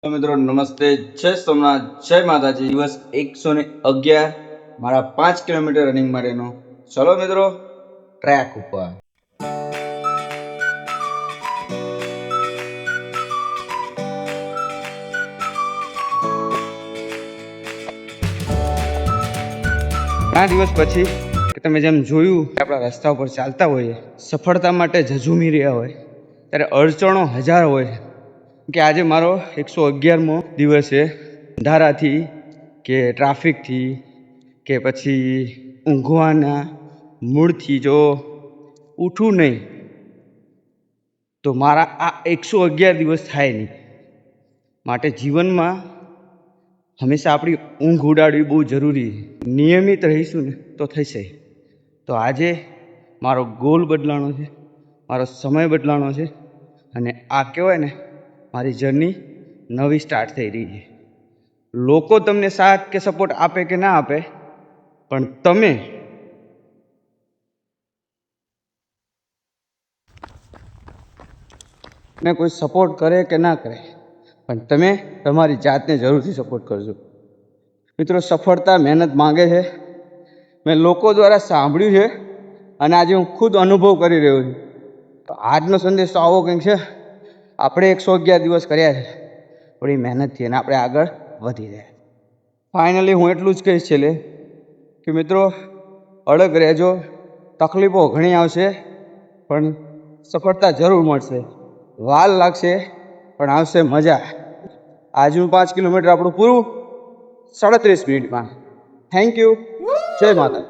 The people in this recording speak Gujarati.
મિત્રો નમસ્તે, જય સોમનાથ, જય માતાજી. દિવસ 111 મારા 5 કિલોમીટર રનિંગ માટેનો. ચલો મિત્રો ટ્રેક ઉપર. ઘણા દિવસ પછી તમે જેમ જોયું કે આપણા રસ્તા ઉપર ચાલતા હોઈએ, સફળતા માટે ઝઝૂમી રહ્યા હોય ત્યારે અડચણો હજાર હોય કે આજે મારો 111મો દિવસ છે. અંધારાથી કે ટ્રાફિકથી કે પછી ઊંઘવાના મૂડથી જો ઉઠું નહીં તો મારા આ 111 દિવસ થાય નહીં. માટે જીવનમાં હંમેશા આપણી ઊંઘ ઉડાડવી બહુ જરૂરી છે. નિયમિત રહીશું ને તો થશે. તો આજે મારો ગોલ બદલાનો છે, મારો સમય બદલાનો છે અને આ કહેવાય ને મારી જર્ની નવી સ્ટાર્ટ થઈ રહી છે. લોકો તમને સાથ કે સપોર્ટ આપે કે ના આપે, પણ તમે ને કોઈ સપોર્ટ કરે કે ના કરે, પણ તમે તમારી જાતને જરૂરથી સપોર્ટ કરજો. મિત્રો, સફળતા મહેનત માંગે છે. મેં લોકો દ્વારા સાંભળ્યું છે અને આજે હું ખુદ અનુભવ કરી રહ્યો છું. તો આજનો સંદેશ તો આવો કંઈક છે. આપણે 111 દિવસ કર્યા છે થોડી મહેનતથી અને આપણે આગળ વધી રહ્યા. ફાઇનલી હું એટલું જ કહીશ છેલ્લે કે મિત્રો, અડગ રહેજો. તકલીફો ઘણી આવશે પણ સફળતા જરૂર મળશે. વાર લાગશે પણ આવશે મજા. આજનું 5 કિલોમીટર આપણું પૂરું 37 મિનિટમાં. Thank you. જય માતા.